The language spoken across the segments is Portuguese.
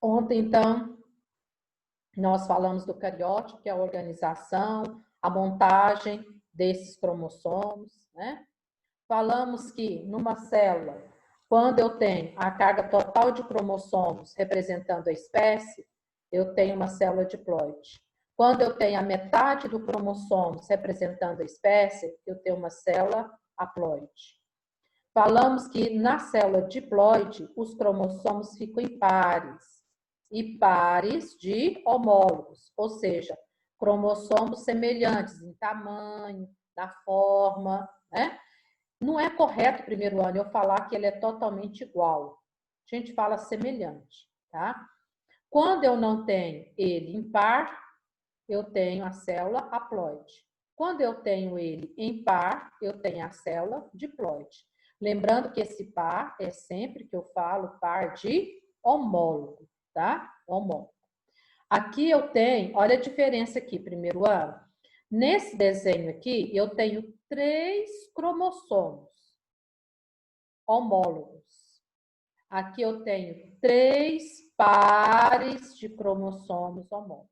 Ontem, então, nós falamos do cariótipo, que é a organização, a montagem desses cromossomos, né? Falamos que numa célula, quando eu tenho a carga total de cromossomos representando a espécie, eu tenho uma célula diploide. Quando eu tenho a metade do cromossomos representando a espécie, eu tenho uma célula haploide. Falamos que na célula diploide, os cromossomos ficam em pares, e pares de homólogos, ou seja, cromossomos semelhantes em tamanho, na forma, né? Não é correto, primeiro ano, eu falar que ele é totalmente igual. A gente fala semelhante, tá? Quando eu não tenho ele em par, eu tenho a célula haploide. Quando eu tenho ele em par, eu tenho a célula diploide. Lembrando que esse par é sempre que eu falo par de homólogo, tá? Homólogo. Aqui eu tenho, olha a diferença aqui, primeiro ano. Nesse desenho aqui, eu tenho 3 cromossomos homólogos. Aqui eu tenho 3 pares de cromossomos homólogos,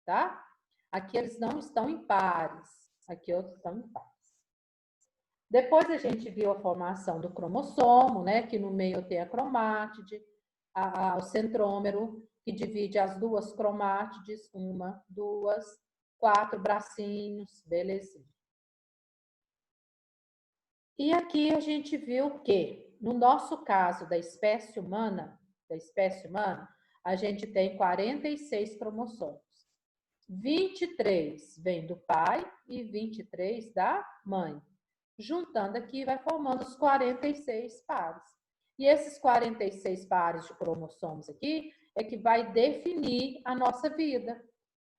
tá? Aqui eles não estão em pares, aqui outros estão em pares. Depois a gente viu a formação do cromossomo, né? Que no meio tem a cromátide, o centrômero, que divide as 2 cromátides, 1, 2, 4 bracinhos, belezinha. E aqui a gente viu que, no nosso caso da espécie humana, a gente tem 46 cromossomos. 23 vem do pai e 23 da mãe. Juntando aqui, vai formando os 46 pares. E esses 46 pares de cromossomos aqui é que vai definir a nossa vida.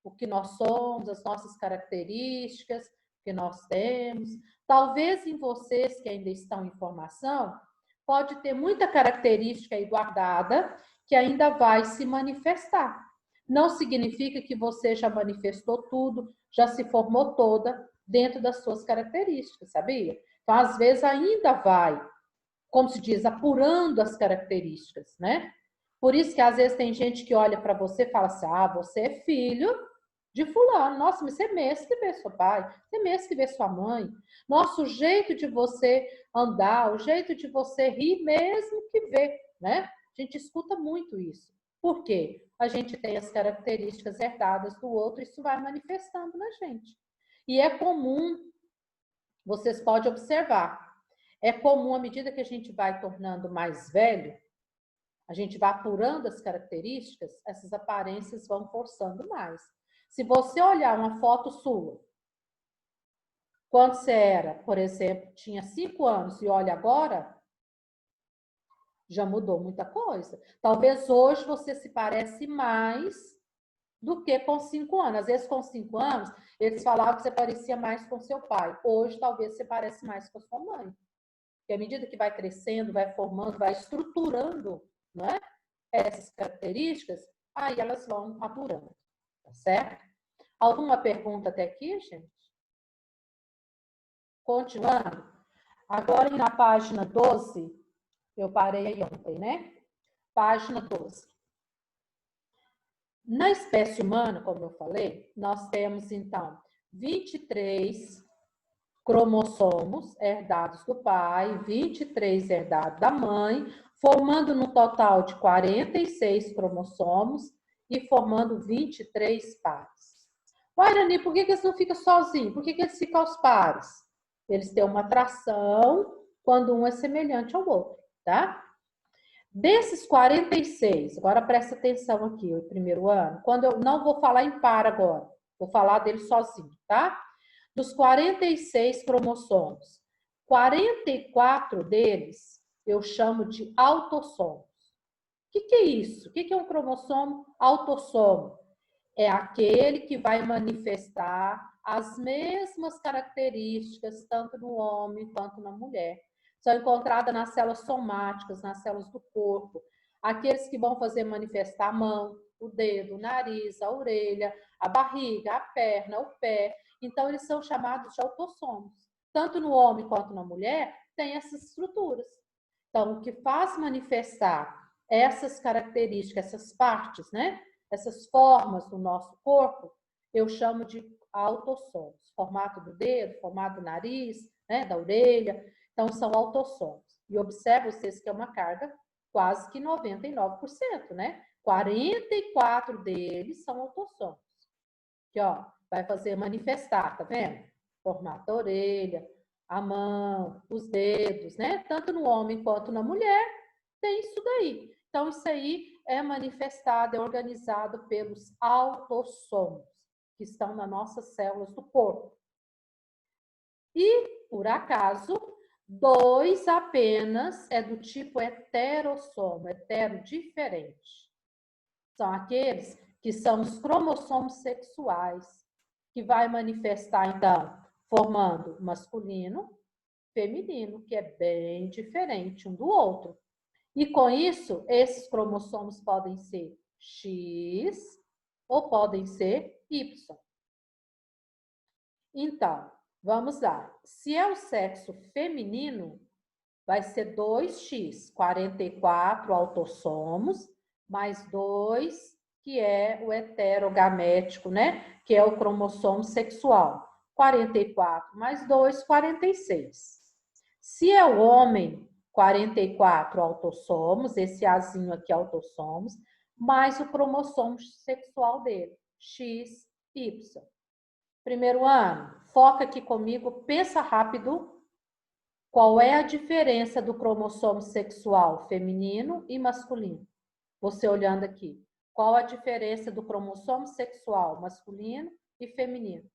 O que nós somos, as nossas características que nós temos. Talvez em vocês que ainda estão em formação, pode ter muita característica aí guardada que ainda vai se manifestar. Não significa que você já manifestou tudo, já se formou toda dentro das suas características, sabia? Então, às vezes, ainda vai, como se diz, apurando as características, né? Por isso que, às vezes, tem gente que olha para você e fala assim, você é filho de fulano. Nossa, mas você é mesmo que vê seu pai, você é mesmo que vê sua mãe. Nossa, o jeito de você andar, o jeito de você rir, mesmo que vê, né? A gente escuta muito isso. Por quê? A gente tem as características herdadas do outro, isso vai manifestando na gente. E é comum, vocês podem observar, é comum, à medida que a gente vai tornando mais velho, a gente vai apurando as características, essas aparências vão forçando mais. Se você olhar uma foto sua, quando você era, por exemplo, tinha 5 anos e olha agora, já mudou muita coisa. Talvez hoje você se parece mais do que com 5 anos. Às vezes, com 5 anos, eles falavam que você parecia mais com seu pai. Hoje, talvez você parece mais com a sua mãe. Porque à medida que vai crescendo, vai formando, vai estruturando, não é? Essas características, aí elas vão apurando, tá certo? Alguma pergunta até aqui, gente? Continuando. Agora, na página 12, eu parei aí ontem, né? Página 12. Na espécie humana, como eu falei, nós temos, então, 23 cromossomos herdados do pai, 23 herdados da mãe, formando no total de 46 cromossomos e formando 23 pares. Irani, por que eles não ficam sozinhos? Por que eles ficam aos pares? Eles têm uma atração quando um é semelhante ao outro, tá? Desses 46, agora presta atenção aqui, o primeiro ano, quando eu não vou falar em par agora, vou falar dele sozinho, tá? Dos 46 cromossomos, 44 deles eu chamo de autossomos. O que é isso? O que é um cromossomo autossomo? É aquele que vai manifestar as mesmas características, tanto no homem quanto na mulher. São encontradas nas células somáticas, nas células do corpo. Aqueles que vão fazer manifestar a mão, o dedo, o nariz, a orelha, a barriga, a perna, o pé. Então, eles são chamados de autossomos. Tanto no homem quanto na mulher, tem essas estruturas. Então, o que faz manifestar essas características, essas partes, né? Essas formas do nosso corpo, eu chamo de autossomos. Formato do dedo, formato do nariz, né? Da orelha. Então, são autossomos. E observe vocês que é uma carga quase que 99%, né? 44 deles são autossomos. Aqui, ó, vai fazer manifestar, tá vendo? Formato da orelha, a mão, os dedos, né? Tanto no homem quanto na mulher, tem isso daí. Então, isso aí é manifestado, é organizado pelos autossomos, que estão nas nossas células do corpo. E, por acaso, 2 apenas é do tipo heterossomo, hetero diferente. São aqueles que são os cromossomos sexuais, que vai manifestar, então, formando masculino, feminino, que é bem diferente um do outro. E com isso, esses cromossomos podem ser X ou podem ser Y. Então, vamos lá. Se é o sexo feminino, vai ser 2X, 44 autossomos, mais 2, que é o heterogamético, né? Que é o cromossomo sexual. 44 mais 2, 46. Se é o homem, 44 autossomos, esse Azinho aqui autossomos, mais o cromossomo sexual dele, XY. Primeiro ano, foca aqui comigo, pensa rápido. Qual é a diferença do cromossomo sexual feminino e masculino? Você olhando aqui. Qual a diferença do cromossomo sexual masculino e feminino?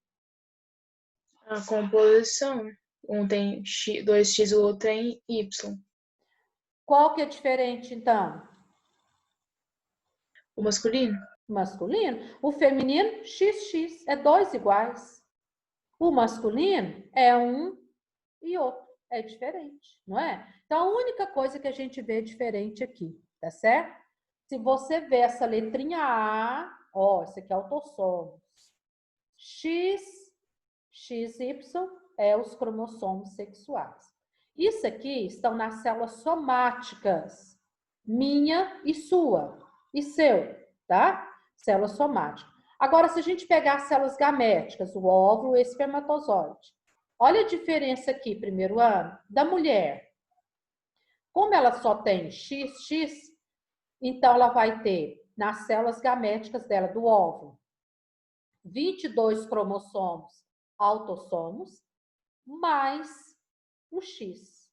A composição. Um tem 2x, o outro tem Y. Qual que é diferente, então? O masculino? Masculino. O feminino, XX, é 2 iguais. O masculino é um e outro. É diferente, não é? Então, a única coisa que a gente vê diferente aqui, tá certo? Se você vê essa letrinha A, ó, isso aqui é autossomos. X, XY é os cromossomos sexuais. Isso aqui estão nas células somáticas, minha e sua, e seu, tá? Célula somática. Agora, se a gente pegar as células gaméticas, o óvulo e o espermatozoide, olha a diferença aqui, primeiro ano, da mulher. Como ela só tem XX, então ela vai ter nas células gaméticas dela, do óvulo, 22 cromossomos autossomos, mais o X.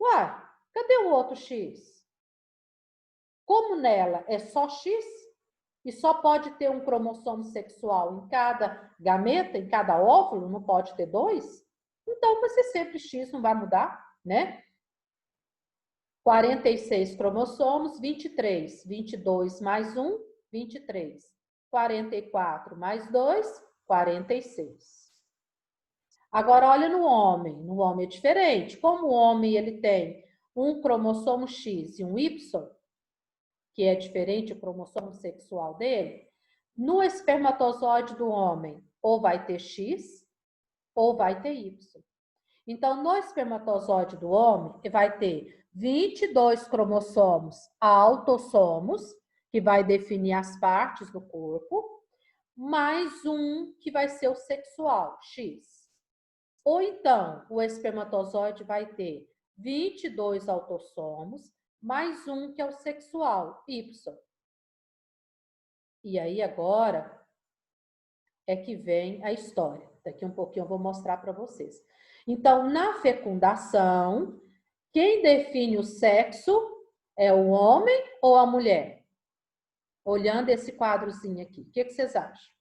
Ué, cadê o outro X? Como nela é só X, e só pode ter um cromossomo sexual em cada gameta, em cada óvulo, não pode ter 2, então vai ser sempre X, não vai mudar, né? 46 cromossomos, 23. 22 mais 1, 23. 44 mais 2, 46. Agora, olha no homem. No homem é diferente. Como o homem ele tem um cromossomo X e um Y, que é diferente o cromossomo sexual dele, no espermatozoide do homem, ou vai ter X, ou vai ter Y. Então, no espermatozoide do homem, vai ter 22 cromossomos autossomos, que vai definir as partes do corpo, mais um que vai ser o sexual, X. Ou então, o espermatozoide vai ter 22 autossomos, mais um que é o sexual, Y. E aí, agora, é que vem a história. Daqui um pouquinho eu vou mostrar para vocês. Então, na fecundação, quem define o sexo é o homem ou a mulher? Olhando esse quadrozinho aqui, o que vocês acham?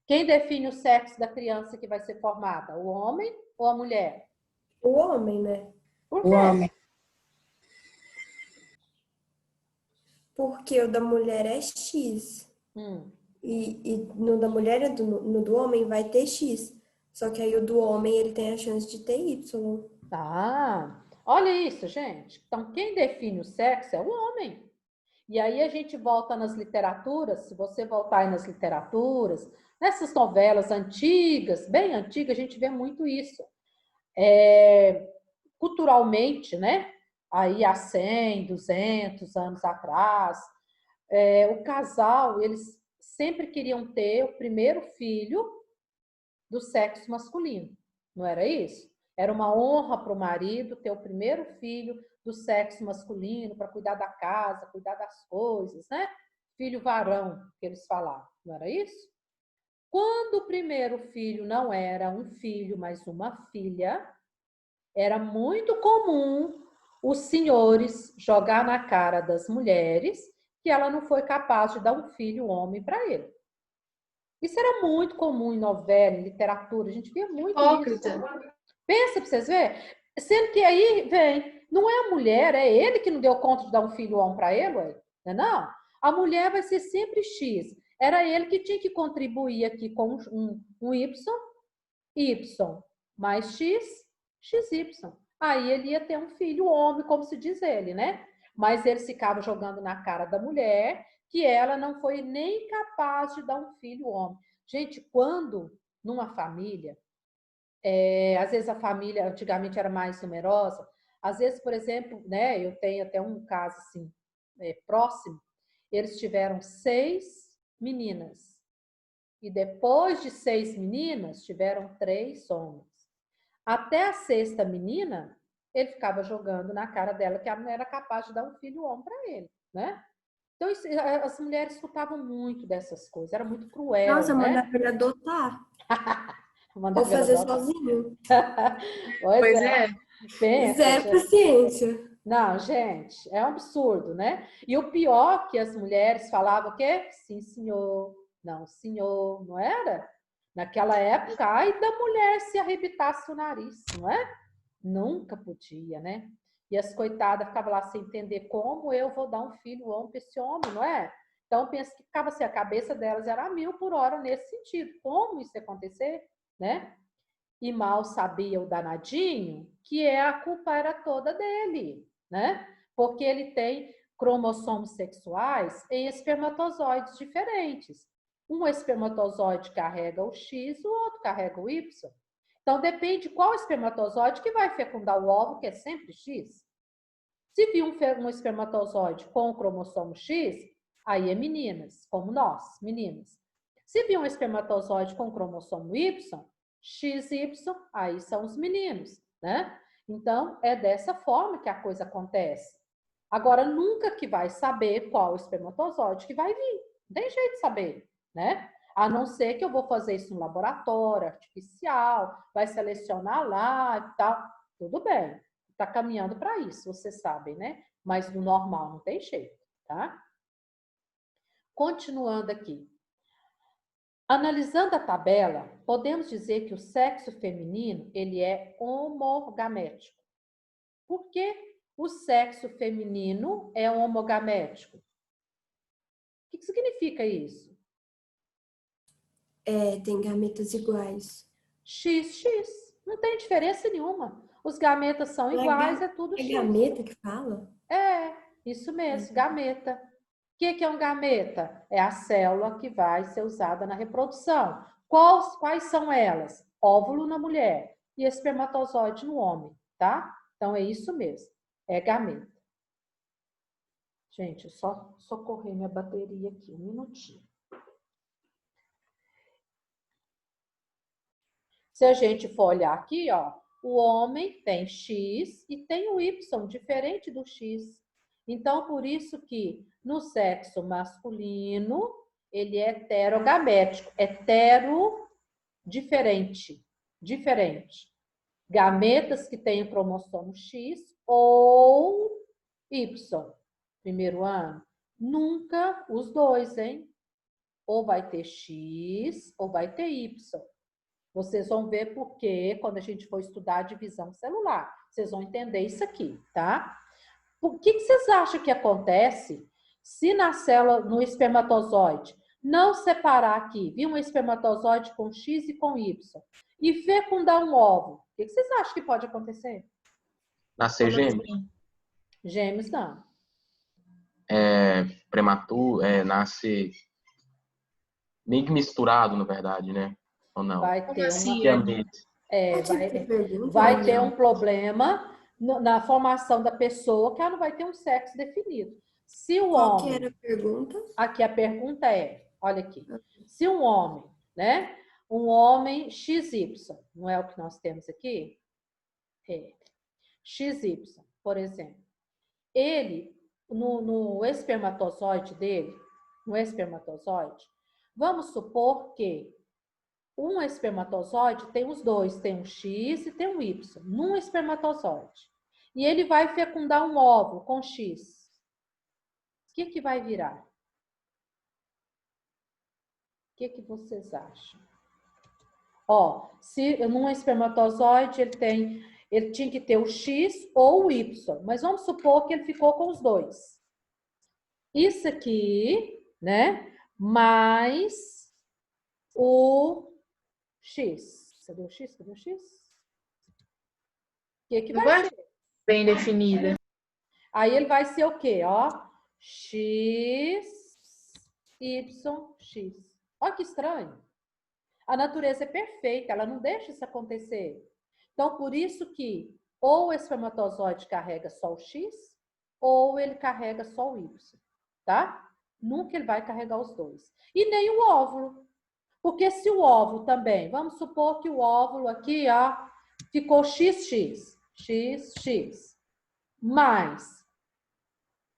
Quem define o sexo da criança que vai ser formada? O homem ou a mulher? O homem, né? Por O quê? homem. Porque o da mulher é X. E no da mulher e no do homem vai ter X. Só que aí o do homem ele tem a chance de ter Y. Ah, olha isso, gente. Então, quem define o sexo é o homem. E aí a gente volta nas literaturas, se você voltar aí nas literaturas, nessas novelas antigas, bem antigas, a gente vê muito isso. Culturalmente, né? aí há 100, 200 anos atrás, o casal, eles sempre queriam ter o primeiro filho do sexo masculino, não era isso? Era uma honra para o marido ter o primeiro filho do sexo masculino para cuidar da casa, cuidar das coisas, né? Filho varão, que eles falavam, não era isso? Quando o primeiro filho não era um filho, mas uma filha, era muito comum os senhores jogar na cara das mulheres que ela não foi capaz de dar um filho homem para ele. Isso era muito comum em novela, em literatura, a gente via muito isso. Pensa para vocês verem. Sendo que aí vem, não é a mulher, é ele que não deu conta de dar um filho homem para ele, ué. Não. A mulher vai ser sempre X. Era ele que tinha que contribuir aqui com um Y mais X, XY. Aí ele ia ter um filho homem, como se diz ele, né? Mas ele ficava jogando na cara da mulher que ela não foi nem capaz de dar um filho homem. Gente, quando numa família, às vezes a família antigamente era mais numerosa, às vezes, por exemplo, né, eu tenho até um caso assim, próximo, eles tiveram 6 meninas. E depois de 6 meninas, tiveram 3 homens. Até a 6ª menina, ele ficava jogando na cara dela que ela não era capaz de dar um filho homem para ele, né? Então, as mulheres escutavam muito dessas coisas, era muito cruel, Nossa, né? mandava ele adotar. Ou fazer sozinho. Pois é. Pensa, Zero paciência. Não, gente, é um absurdo, né? E o pior que as mulheres falavam o quê? Sim, senhor. Não, senhor. Não era? Naquela época, ai da mulher se arrebitasse o nariz, não é? Nunca podia, né? E as coitadas ficavam lá sem entender como eu vou dar um filho homem para esse homem, não é? Então, pensa que ficava assim, a cabeça delas era a 1000 por hora nesse sentido. Como isso ia acontecer, né? E mal sabia o danadinho que a culpa era toda dele, né? Porque ele tem cromossomos sexuais em espermatozoides diferentes. Um espermatozoide carrega o X, o outro carrega o Y. Então, depende qual espermatozoide que vai fecundar o óvulo, que é sempre X. Se vir um espermatozoide com o cromossomo X, aí é meninas, como nós, meninas. Se vir um espermatozoide com o cromossomo Y, XY, aí são os meninos, né? Então, é dessa forma que a coisa acontece. Agora, nunca que vai saber qual espermatozoide que vai vir. Não tem jeito de saber, né? A não ser que eu vou fazer isso no laboratório artificial, vai selecionar lá e tal. Tudo bem, está caminhando para isso, vocês sabem, né? Mas no normal não tem jeito, tá? Continuando aqui. Analisando a tabela, podemos dizer que o sexo feminino ele é homogamético. Por que o sexo feminino é homogamético? O que significa isso? Tem gametas iguais. XX. Não tem diferença nenhuma. Os gametas são iguais, é tudo X. É gameta que fala? Isso mesmo, gameta. O que é um gameta? É a célula que vai ser usada na reprodução. Quais são elas? Óvulo na mulher e espermatozoide no homem, tá? Então, é isso mesmo. É gameta. Gente, eu só socorrer minha bateria aqui, um minutinho. Se a gente for olhar aqui, ó, o homem tem X e tem o Y, diferente do X. Então, por isso que no sexo masculino, ele é heterogamético. Diferente. Gametas que têm o cromossomo X ou Y. Primeiro ano. Nunca os dois, hein? Ou vai ter X ou vai ter Y. Vocês vão ver porque quando a gente for estudar a divisão celular, vocês vão entender isso aqui, tá? O que vocês acham que acontece se na célula, no espermatozoide, não separar aqui, vir um espermatozoide com X e com Y, e fecundar um óvulo? O que vocês acham que pode acontecer? Nascer gêmeos? Gêmeos não. Prematuro, nasce meio misturado, na verdade, né? Ou não? Vai ter vai ter um problema na formação da pessoa, que ela não vai ter um sexo definido. Se o Qual homem... que era a pergunta? Aqui a pergunta é, olha aqui, se um homem, né? Um homem XY, não é o que nós temos aqui? É. XY, por exemplo. Ele, no espermatozoide dele, vamos supor que um espermatozoide tem os dois, tem um X e tem um Y, num espermatozoide. E ele vai fecundar um óvulo com X. O que vai virar? O que vocês acham? Ó, se num espermatozoide ele tinha que ter o X ou o Y, mas vamos supor que ele ficou com os dois. Isso aqui, né? Mais o X. Cadê o X? Cadê o X? O que vai ser? Bem definida. Aí ele vai ser o quê? Ó, X, Y, X. Olha que estranho. A natureza é perfeita, ela não deixa isso acontecer. Então, por isso que ou o espermatozoide carrega só o X, ou ele carrega só o Y, tá? Nunca ele vai carregar os dois. E nem o óvulo. Porque se o óvulo também, vamos supor que o óvulo aqui, ó, ficou XX, mais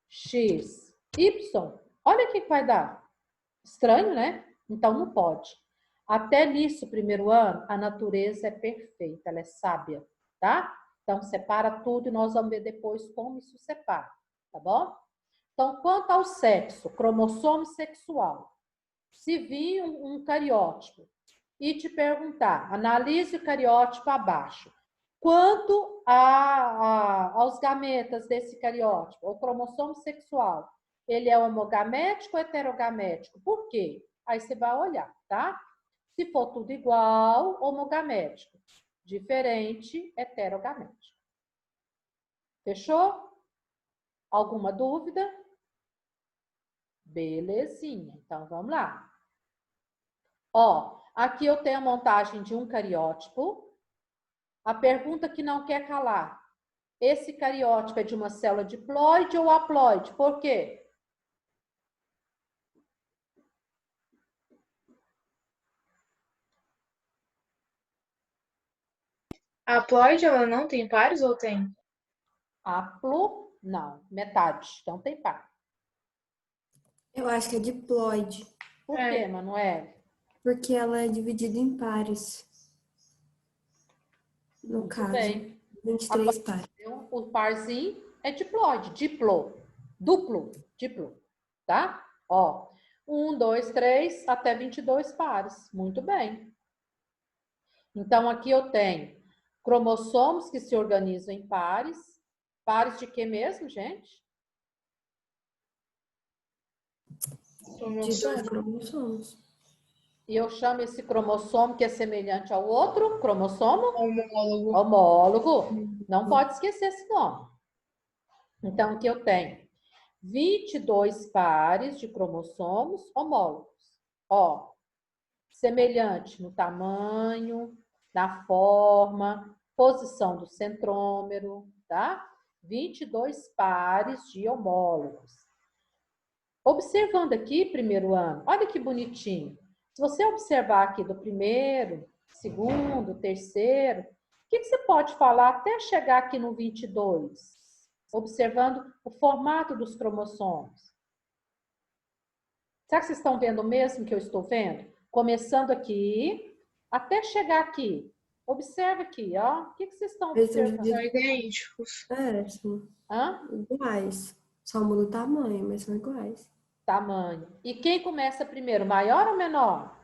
XY, olha o que vai dar. Estranho, né? Então, não pode. Até nisso, primeiro ano, a natureza é perfeita, ela é sábia, tá? Então, separa tudo e nós vamos ver depois como isso separa, tá bom? Então, quanto ao sexo, cromossomo sexual, se vir um cariótipo e te perguntar, analise o cariótipo abaixo, quanto aos gametas desse cariótipo, o cromossomo sexual, ele é homogamético ou heterogamético? Por quê? Aí você vai olhar, tá? Se for tudo igual, homogamético. Diferente, heterogamético. Fechou? Alguma dúvida? Belezinha. Então, vamos lá. Ó, aqui eu tenho a montagem de um cariótipo. A pergunta que não quer calar. Esse cariótipo é de uma célula diploide ou haploide? Por quê? A haploide, ela não tem pares ou tem? Haplo, não. Metade. Então tem par. Eu acho que é diploide. Por quê, Manoel? Porque ela é dividida em pares. No Muito caso, bem. 23 pares. O parzinho é diploide, duplo, tá? Ó, 1, 2, 3, até 22 pares. Muito bem. Então, aqui eu tenho cromossomos que se organizam em pares. Pares de quê mesmo, gente? De 2 cromossomos. E eu chamo esse cromossomo que é semelhante ao outro cromossomo? Homólogo. Homólogo. Não pode esquecer esse nome. Então, aqui eu tenho 22 pares de cromossomos homólogos. Ó, semelhante no tamanho, na forma, posição do centrômero, tá? 22 pares de homólogos. Observando aqui, primeiro ano, olha que bonitinho. Se você observar aqui do primeiro, segundo, terceiro, o que você pode falar até chegar aqui no 22? Observando o formato dos cromossomos. Será que vocês estão vendo o mesmo que eu estou vendo? Começando aqui, até chegar aqui. Observa aqui, ó. O que vocês estão observando? São idênticos. Sim. Hã? Iguais. Só muda o tamanho, mas são iguais. Tamanho. E quem começa primeiro, maior ou menor?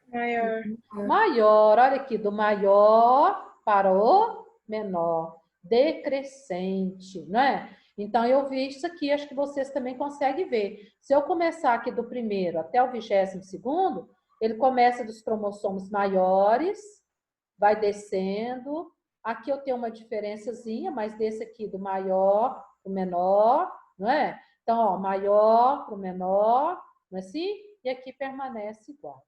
Maior. Maior. Olha aqui, do maior para o menor. Decrescente, não é? Então, eu vi isso aqui, acho que vocês também conseguem ver. Se eu começar aqui do primeiro até o 22º, ele começa dos cromossomos maiores, vai descendo. Aqui eu tenho uma diferençazinha, mas desse aqui do maior para o menor, não é? Então, ó, maior para o menor, não é assim? E aqui permanece igual.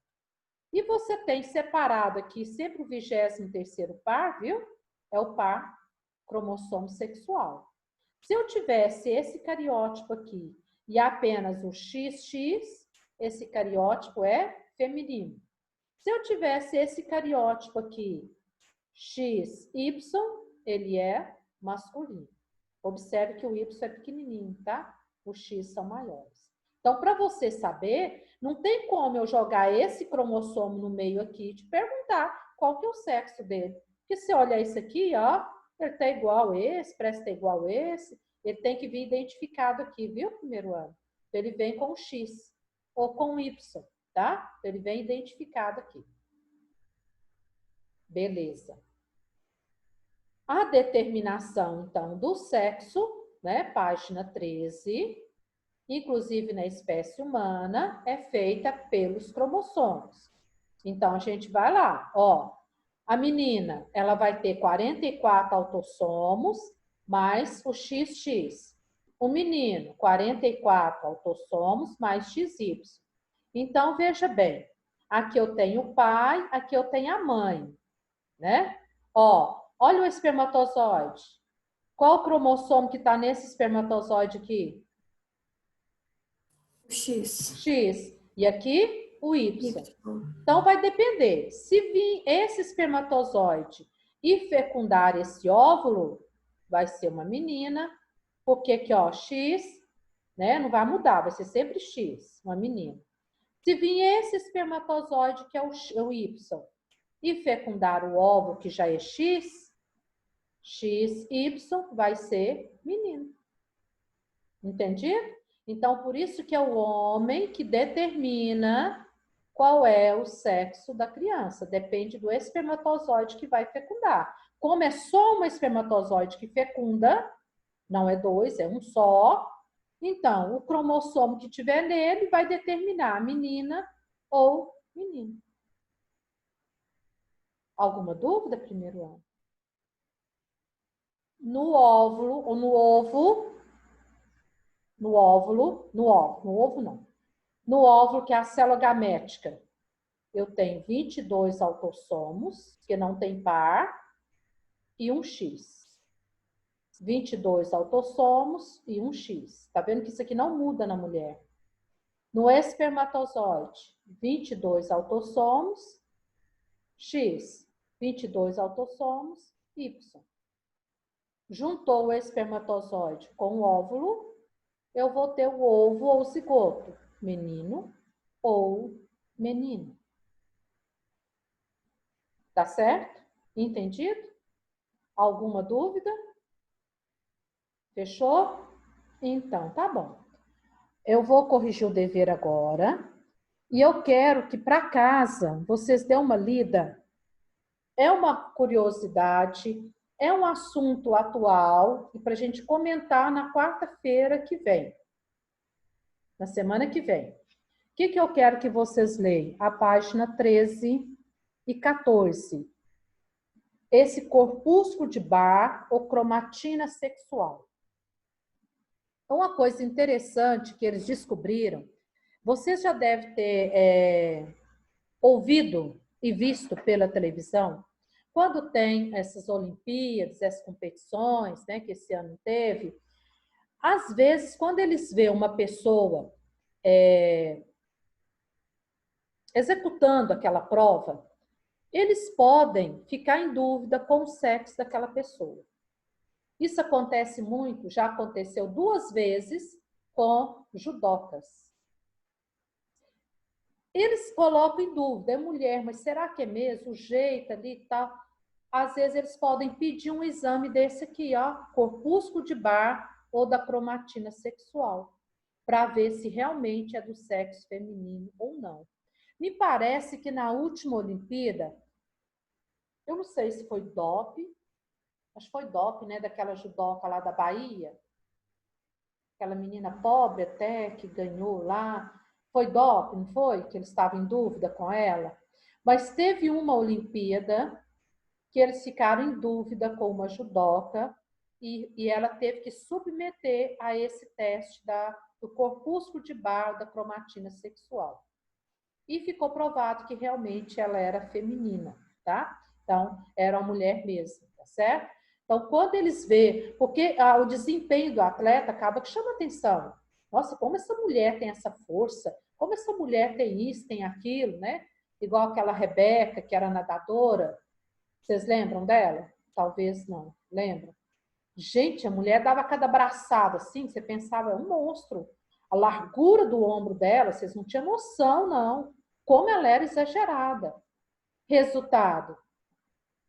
E você tem separado aqui sempre o 23º par, viu? É o par cromossomo sexual. Se eu tivesse esse cariótipo aqui e apenas o XX, esse cariótipo é feminino. Se eu tivesse esse cariótipo aqui, XY, ele é masculino. Observe que o Y é pequenininho, tá? Os X são maiores. Então, para você saber, não tem como eu jogar esse cromossomo no meio aqui e te perguntar qual que é o sexo dele. Porque se olhar isso aqui, ó, ele tá igual a esse, parece estar igual a esse, ele tem que vir identificado aqui, viu, primeiro ano? Ele vem com X ou com Y, tá? Ele vem identificado aqui. Beleza. A determinação, então, do sexo, né, página 13, inclusive na espécie humana, é feita pelos cromossomos. Então, a gente vai lá, ó. A menina, ela vai ter 44 autossomos mais o XX. O menino, 44 autossomos mais XY. Então, veja bem, aqui eu tenho o pai, aqui eu tenho a mãe, né? Ó, olha o espermatozoide. Qual o cromossomo que está nesse espermatozoide aqui? O X. X. E aqui, o Y. Então, vai depender. Se vir esse espermatozoide e fecundar esse óvulo, vai ser uma menina, porque aqui, ó, X, né, não vai mudar, vai ser sempre X, uma menina. Se vir esse espermatozoide, que é o Y, e fecundar o óvulo, que já é X, XY, vai ser menino. Entendido? Então, por isso que é o homem que determina qual é o sexo da criança. Depende do espermatozoide que vai fecundar. Como é só um espermatozoide que fecunda, não é dois, é um só, então, o cromossomo que tiver nele vai determinar menina ou menino. Alguma dúvida, primeiro ano? No óvulo, ou no ovo não. No óvulo, que é a célula gamética, eu tenho 22 autossomos, que não tem par, e um X. 22 autossomos e um X. Tá vendo que isso aqui não muda na mulher? No espermatozoide, 22 autossomos, X. 22 autossomos, Y. Juntou o espermatozoide com o óvulo, eu vou ter o ovo ou cigoto, menino ou menina. Tá certo? Entendido? Alguma dúvida? Fechou? Então, tá bom. Eu vou corrigir o dever agora. E eu quero que para casa vocês dêem uma lida. É uma curiosidade, é um assunto atual e para a gente comentar na quarta-feira que vem. Na semana que vem. O que eu quero que vocês leiam? A página 13 e 14. Esse corpúsculo de Barr ou cromatina sexual. Uma coisa interessante que eles descobriram, vocês já devem ter ouvido e visto pela televisão, quando tem essas Olimpíadas, essas competições, né, que esse ano teve, às vezes, quando eles veem uma pessoa executando aquela prova, eles podem ficar em dúvida com o sexo daquela pessoa. Isso acontece muito, já aconteceu 2 vezes com judocas. Eles colocam em dúvida, é mulher, mas será que é mesmo? O jeito ali e tal. Às vezes eles podem pedir um exame desse aqui, ó, corpúsculo de Barr ou da cromatina sexual, para ver se realmente é do sexo feminino ou não. Me parece que na última Olimpíada, eu não sei se foi DOP, acho que foi DOP, né, daquela judoca lá da Bahia, aquela menina pobre até, que ganhou lá, foi DOP, não foi? Que eles estavam em dúvida com ela. Mas teve uma Olimpíada que eles ficaram em dúvida com uma judoca e ela teve que submeter a esse teste do corpúsculo de Barr da cromatina sexual. E ficou provado que realmente ela era feminina, tá? Então, era uma mulher mesmo, tá certo? Então, quando eles vê, porque o desempenho do atleta acaba que chama atenção. Nossa, como essa mulher tem essa força, como essa mulher tem isso, tem aquilo, né? Igual aquela Rebeca, que era nadadora. Vocês lembram dela? Talvez não. Lembram? Gente, a mulher dava cada braçada assim, você pensava, é um monstro. A largura do ombro dela, vocês não tinham noção, não. Como ela era exagerada. Resultado,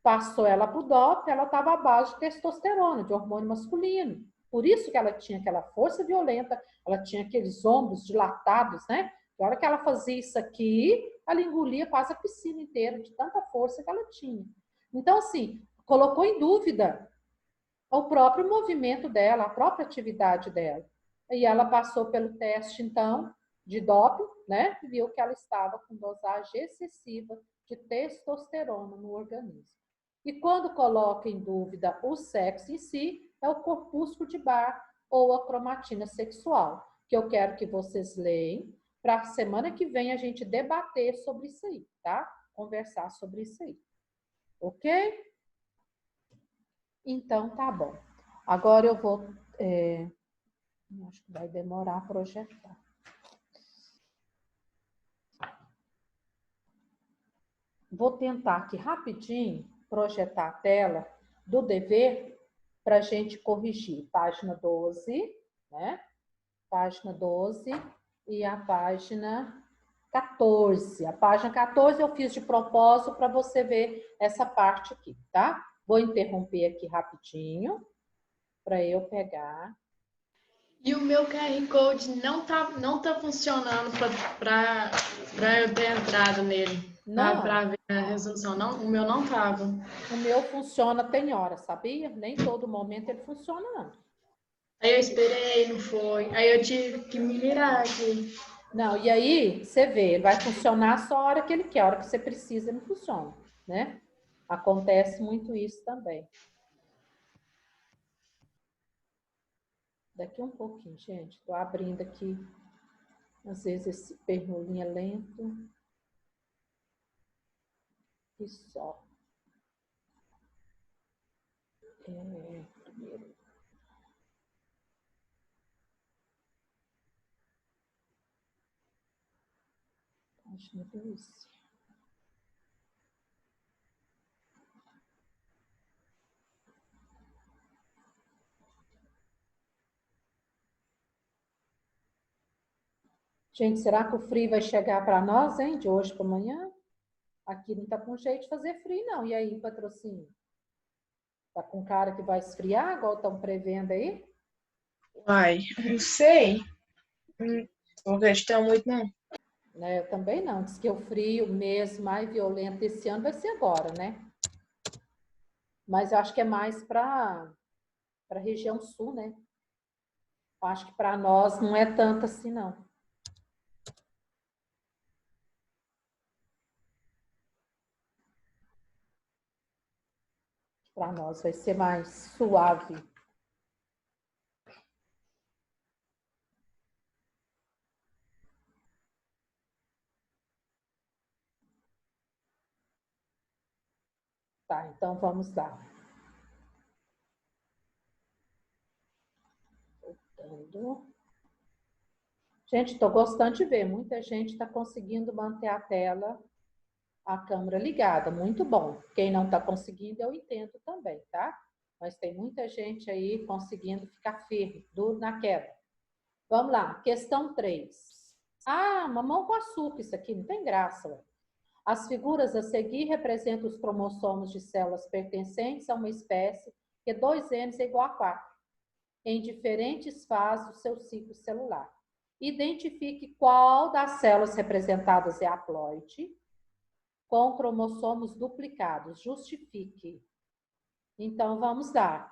passou ela para o doping, ela estava à base de testosterona, de hormônio masculino. Por isso que ela tinha aquela força violenta, ela tinha aqueles ombros dilatados, né? Na hora que ela fazia isso aqui, ela engolia quase a piscina inteira, de tanta força que ela tinha. Então, assim, colocou em dúvida o próprio movimento dela, a própria atividade dela. E ela passou pelo teste, então, de doping, né? E viu que ela estava com dosagem excessiva de testosterona no organismo. E quando coloca em dúvida o sexo em si, é o corpúsculo de Barr ou a cromatina sexual, que eu quero que vocês leem, para a semana que vem a gente debater sobre isso aí, tá? Conversar sobre isso aí. Ok? Então, tá bom. Agora eu vou... acho que vai demorar a projetar. Vou tentar aqui rapidinho projetar a tela do dever para a gente corrigir. Página 12, né? Página 12 e a página 14. A página 14 eu fiz de propósito para você ver essa parte aqui, tá? Vou interromper aqui rapidinho para eu pegar. E o meu QR Code não tá funcionando para eu ter entrado nele. Não. Para ver a resolução. Não, o meu não tava. O meu funciona tem hora, sabia? Nem todo momento ele funciona, não. Aí eu esperei, não foi. Aí eu tive que me virar aqui. Não, e aí você vê, ele vai funcionar só a hora que ele quer, a hora que você precisa, ele funciona, né? Acontece muito isso também. Daqui um pouquinho, gente. Estou abrindo aqui. Às vezes esse pernolinho é lento. E só. Primeiro. Página 12. Gente, será que o frio vai chegar para nós, hein? De hoje para amanhã? Aqui não tá com jeito de fazer frio, não. E aí, patrocínio? Tá com cara que vai esfriar, igual estão prevendo aí? Uai, não sei. Não acredito muito, não. Eu também não. Diz que o frio mesmo mais violento esse ano vai ser agora, né? Mas eu acho que é mais para a região sul, né? Eu acho que para nós não é tanto assim, não. Para nós vai ser mais suave. Tá, então vamos lá. Voltando. Gente, estou gostando de ver. Muita gente está conseguindo manter a tela, a câmera ligada. Muito bom. Quem não está conseguindo, eu entendo também, tá? Mas tem muita gente aí conseguindo ficar firme, duro na queda. Vamos lá, questão 3. Ah, mamão com açúcar, isso aqui não tem graça. Ué. As figuras a seguir representam os cromossomos de células pertencentes a uma espécie que 2N é igual a 4, em diferentes fases do seu ciclo celular. Identifique qual das células representadas é haploide, com cromossomos duplicados. Justifique. Então, vamos lá.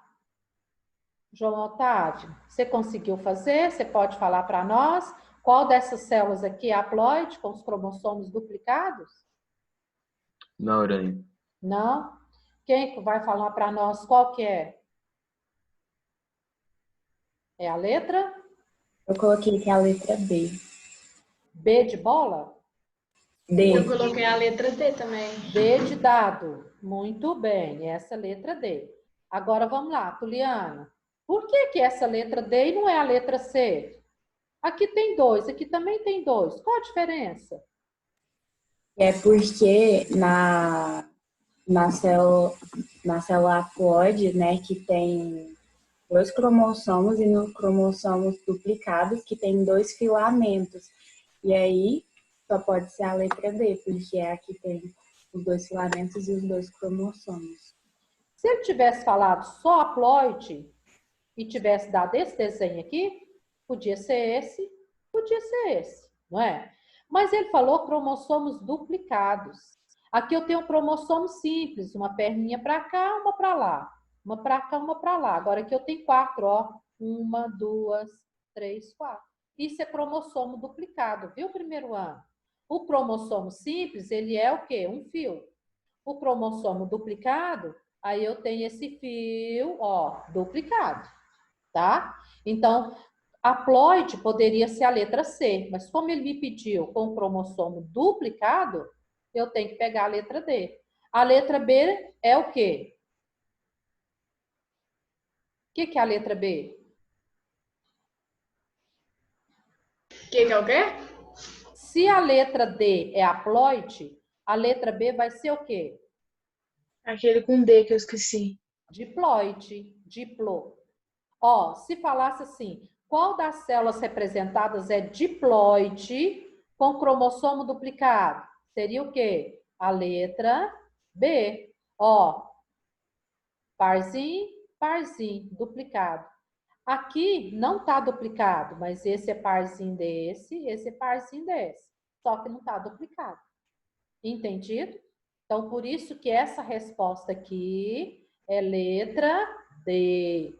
João Otávio, você conseguiu fazer? Você pode falar para nós qual dessas células aqui é haploide, com os cromossomos duplicados? Não, Irani. Não? Quem vai falar para nós qual que é? É a letra? Eu coloquei que é a letra B. B de bola? D. Eu coloquei a letra D também. D de dado. Muito bem, essa é a letra D. Agora vamos lá, Tuliana. Por que essa letra D e não é a letra C? Aqui tem 2, aqui também tem 2. Qual a diferença? É porque na célula haploide, né, que tem 2 cromossomos e no cromossomos duplicados, que tem 2 filamentos. E aí só pode ser a letra D, porque aqui tem os 2 filamentos e os 2 cromossomos. Se ele tivesse falado só haploide e tivesse dado esse desenho aqui, podia ser esse, não é? Mas ele falou cromossomos duplicados. Aqui eu tenho um cromossomo simples, uma perninha para cá, uma para lá. Uma para cá, uma para lá. Agora aqui eu tenho 4, ó. 1, 2, 3, 4. Isso é cromossomo duplicado, viu, primeiro ano? O cromossomo simples, ele é o quê? Um fio. O cromossomo duplicado, aí eu tenho esse fio, ó, duplicado, tá? Então, haploide poderia ser a letra C, mas como ele me pediu com o cromossomo duplicado, eu tenho que pegar a letra D. A letra B é o quê? O que é a letra B? Que é o quê? Se a letra D é haploide, a letra B vai ser o quê? Aquele com D que eu esqueci. Diploide, diplo. Ó, se falasse assim, qual das células representadas é diploide com cromossomo duplicado? Seria o quê? A letra B. Ó, parzinho, parzinho, duplicado. Aqui não está duplicado, mas esse é parzinho desse, esse é parzinho desse. Só que não está duplicado. Entendido? Então, por isso que essa resposta aqui é letra D,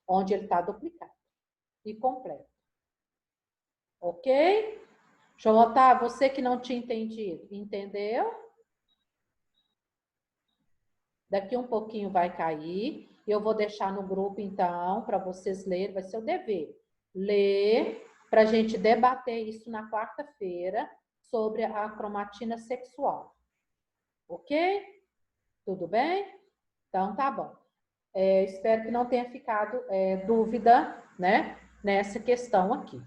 onde ele está duplicado e completo. Ok? João Otávio, você que não tinha entendido, entendeu? Daqui um pouquinho vai cair. Eu vou deixar no grupo, então, para vocês lerem. Vai ser o dever. Ler, para a gente debater isso na quarta-feira, sobre a cromatina sexual. Ok? Tudo bem? Então, tá bom. Espero que não tenha ficado dúvida, né, nessa questão aqui.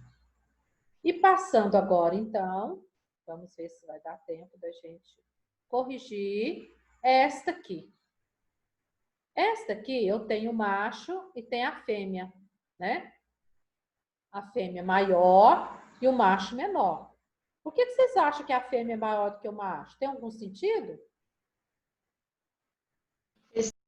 E passando agora, então, vamos ver se vai dar tempo da gente corrigir esta aqui. Esta aqui eu tenho o macho e tem a fêmea, né? A fêmea maior e o macho menor. Por que vocês acham que a fêmea é maior do que o macho? Tem algum sentido?